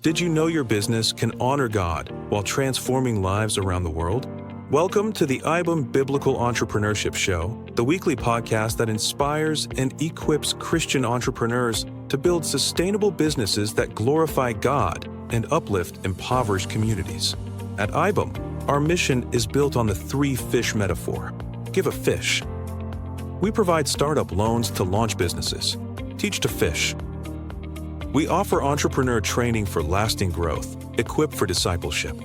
Did you know your business can honor God while transforming lives around the world? Welcome to the iBAM Biblical Entrepreneurship Show, the weekly podcast that inspires and equips Christian entrepreneurs to build sustainable businesses that glorify God and uplift impoverished communities. At iBAM, our mission is built on the three fish metaphor. Give a fish. We provide startup loans to launch businesses. Teach to fish. We offer entrepreneur training for lasting growth, equipped for discipleship.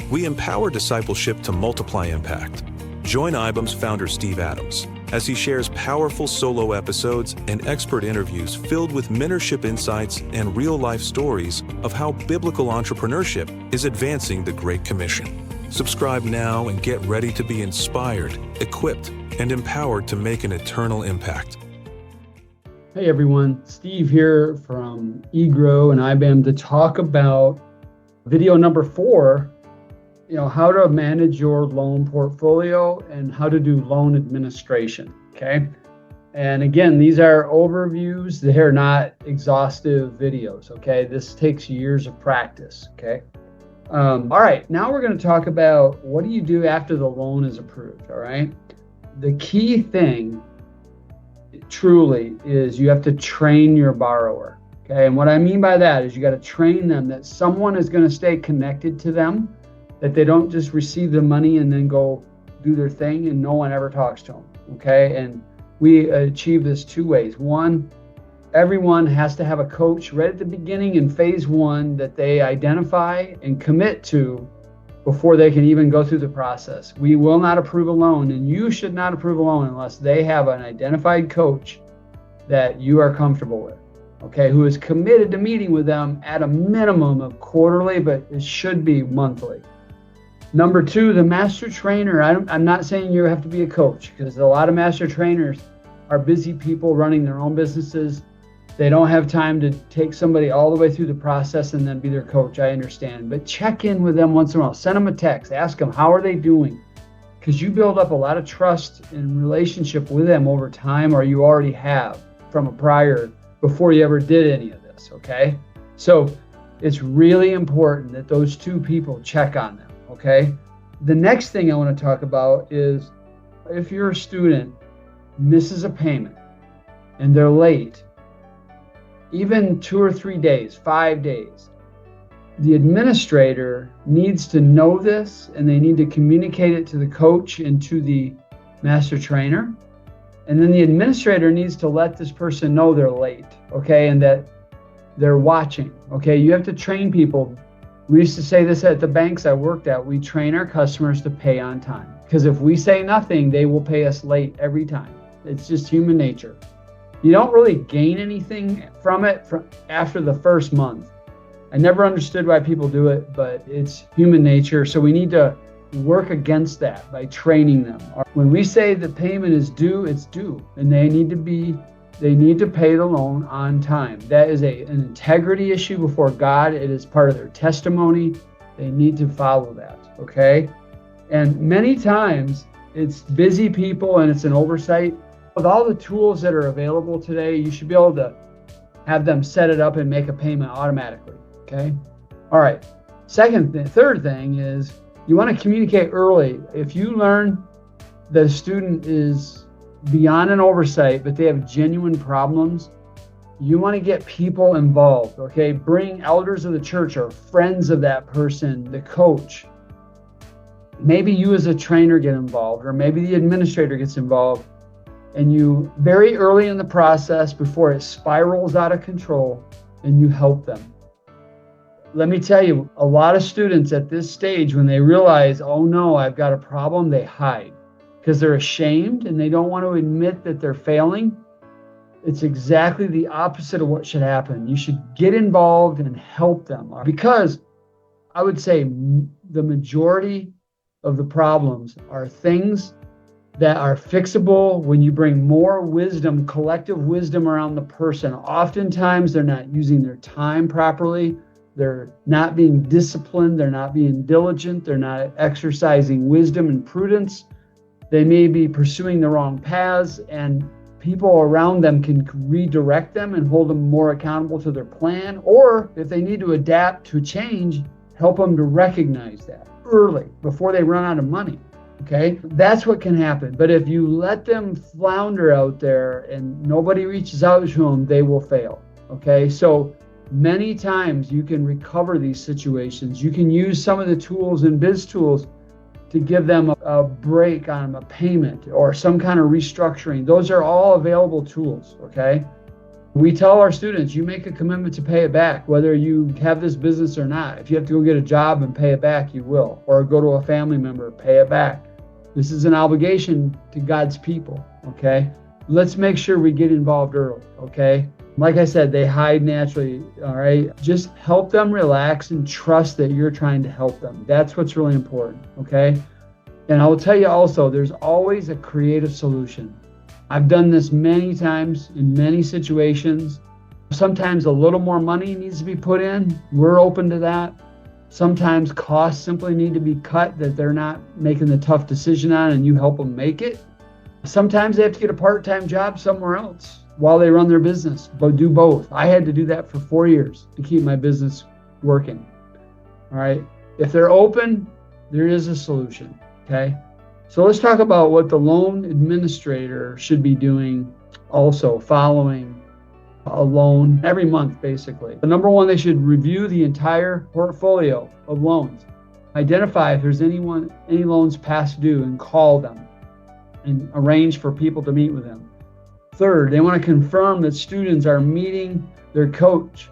We empower discipleship to multiply impact. Join iBAM's founder, Steve Adams, as he shares powerful solo episodes and expert interviews filled with mentorship insights and real-life stories of how biblical entrepreneurship is advancing the Great Commission. Subscribe now and get ready to be inspired, equipped, and empowered to make an eternal impact. Hey everyone, Steve here from 𝐸𝐴 and iBAM to talk about video number 4, how to manage your loan portfolio and how to do loan administration, okay? And again, these are overviews. They're not exhaustive videos, okay? This takes years of practice, okay? All right, now we're gonna talk about what do you do after the loan is approved, all right? The key thing truly is you have to train your borrower, okay? And what I mean by that is you got to train them that someone is going to stay connected to them, that they don't just receive the money and then go do their thing and no one ever talks to them, okay? And we achieve this two ways. One, everyone has to have a coach right at the beginning in phase 1 that they identify and commit to before they can even go through the process. We will not approve a loan, and you should not approve a loan unless they have an identified coach that you are comfortable with, okay, who is committed to meeting with them at a minimum of quarterly, but it should be monthly. Number 2, the master trainer. I'm not saying you have to be a coach, because a lot of master trainers are busy people running their own businesses. They don't have time to take somebody all the way through the process and then be their coach. I understand, but check in with them once in a while. Send them a text, ask them, how are they doing? Because you build up a lot of trust and relationship with them over time, or you already have from a prior, before you ever did any of this, okay? So it's really important that those two people check on them, okay? The next thing I want to talk about is if your student misses a payment and they're late, even 2 or 3 days, 5 days, the administrator needs to know this and they need to communicate it to the coach and to the master trainer. And then the administrator needs to let this person know they're late, okay, and that they're watching, okay? You have to train people. We used to say this at the banks I worked at. We train our customers to pay on time, because if we say nothing, they will pay us late every time. It's just human nature. You don't really gain anything from it after the first month. I never understood why people do it, but it's human nature. So we need to work against that by training them. When we say the payment is due, it's due, and they need to pay the loan on time. That is an integrity issue before God. It is part of their testimony. They need to follow that, okay? And many times it's busy people and it's an oversight. With all the tools that are available today, you should be able to have them set it up and make a payment automatically, okay? All right, third thing is you want to communicate early. If you learn the student is beyond an oversight, but they have genuine problems, you want to get people involved, okay? Bring elders of the church or friends of that person, the coach. Maybe you as a trainer get involved, or maybe the administrator gets involved. And you, very early in the process, before it spirals out of control, and you help them. Let me tell you, a lot of students at this stage, when they realize, oh no, I've got a problem, they hide because they're ashamed and they don't want to admit that they're failing. It's exactly the opposite of what should happen. You should get involved and help them, because I would say the majority of the problems are things that are fixable when you bring more wisdom, collective wisdom around the person. Oftentimes they're not using their time properly. They're not being disciplined. They're not being diligent. They're not exercising wisdom and prudence. They may be pursuing the wrong paths, and people around them can redirect them and hold them more accountable to their plan. Or if they need to adapt to change, help them to recognize that early before they run out of money. Okay, that's what can happen. But if you let them flounder out there and nobody reaches out to them, they will fail. Okay, so many times you can recover these situations. You can use some of the tools in Biz Tools to give them a break on a payment or some kind of restructuring. Those are all available tools. Okay, we tell our students, you make a commitment to pay it back, whether you have this business or not. If you have to go get a job and pay it back, you will, or go to a family member, pay it back. This is an obligation to God's people, okay? Let's make sure we get involved early, okay? Like I said, they hide naturally, all right? Just help them relax and trust that you're trying to help them. That's what's really important, okay? And I will tell you also, there's always a creative solution. I've done this many times in many situations. Sometimes a little more money needs to be put in. We're open to that. Sometimes costs simply need to be cut that they're not making the tough decision on, and you help them make it. Sometimes they have to get a part-time job somewhere else while they run their business, but do both. I had to do that for 4 years to keep my business working. All right. If they're open, there is a solution. Okay. So let's talk about what the loan administrator should be doing also following a loan every month, basically. The number one, they should review the entire portfolio of loans. Identify if there's any loans past due and call them and arrange for people to meet with them. Third, they want to confirm that students are meeting their coach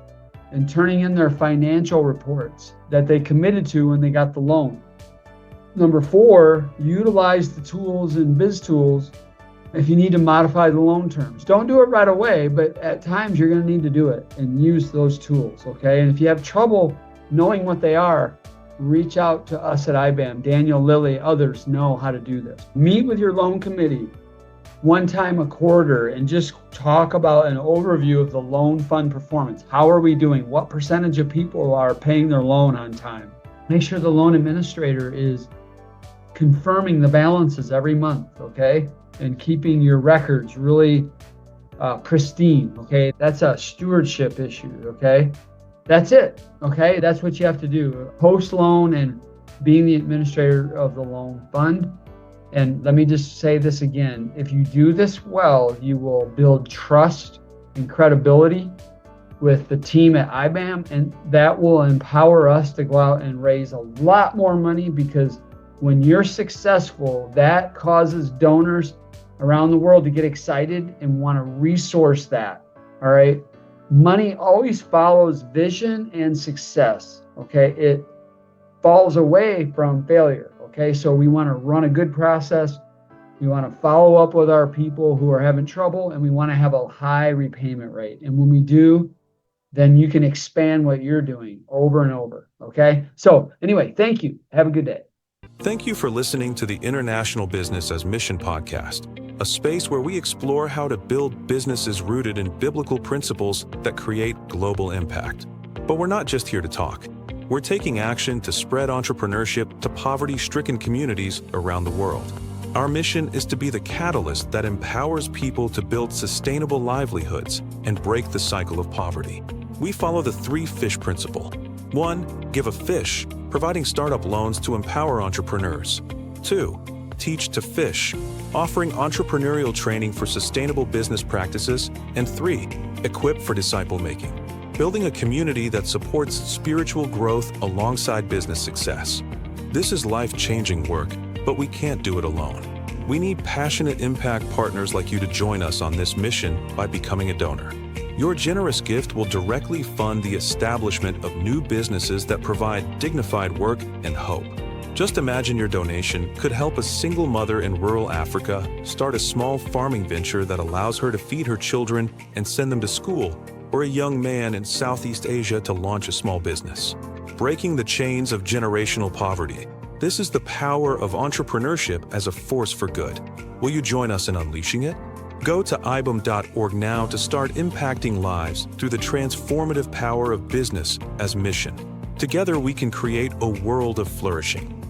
and turning in their financial reports that they committed to when they got the loan. Number four, utilize the tools in Biz Tools if you need to modify the loan terms. Don't do it right away, but at times you're going to need to do it and use those tools, okay? And if you have trouble knowing what they are, reach out to us at iBAM. Daniel, Lily, others know how to do this. Meet with your loan committee one time a quarter and just talk about an overview of the loan fund performance. How are we doing? What percentage of people are paying their loan on time? Make sure the loan administrator is confirming the balances every month, okay? And keeping your records really pristine, okay? That's a stewardship issue, okay? That's it, okay? That's what you have to do. Post-loan and being the administrator of the loan fund. And let me just say this again. If you do this well, you will build trust and credibility with the team at iBAM, and that will empower us to go out and raise a lot more money, because when you're successful, that causes donors around the world to get excited and want to resource that, all right? Money always follows vision and success, okay? It falls away from failure, okay? So we want to run a good process. We want to follow up with our people who are having trouble, and we want to have a high repayment rate. And when we do, then you can expand what you're doing over and over, okay? So anyway, thank you. Have a good day. Thank you for listening to the International Business as Mission podcast, a space where we explore how to build businesses rooted in biblical principles that create global impact. But we're not just here to talk. We're taking action to spread entrepreneurship to poverty-stricken communities around the world. Our mission is to be the catalyst that empowers people to build sustainable livelihoods and break the cycle of poverty. We follow the 3 fish principle. 1, give a fish, providing startup loans to empower entrepreneurs. 2, teach to fish, offering entrepreneurial training for sustainable business practices. And 3, equip for disciple making, building a community that supports spiritual growth alongside business success. This is life-changing work, but we can't do it alone. We need passionate impact partners like you to join us on this mission by becoming a donor. Your generous gift will directly fund the establishment of new businesses that provide dignified work and hope. Just imagine your donation could help a single mother in rural Africa start a small farming venture that allows her to feed her children and send them to school, or a young man in Southeast Asia to launch a small business. Breaking the chains of generational poverty. This is the power of entrepreneurship as a force for good. Will you join us in unleashing it? Go to ibam.org now to start impacting lives through the transformative power of business as mission. Together we can create a world of flourishing.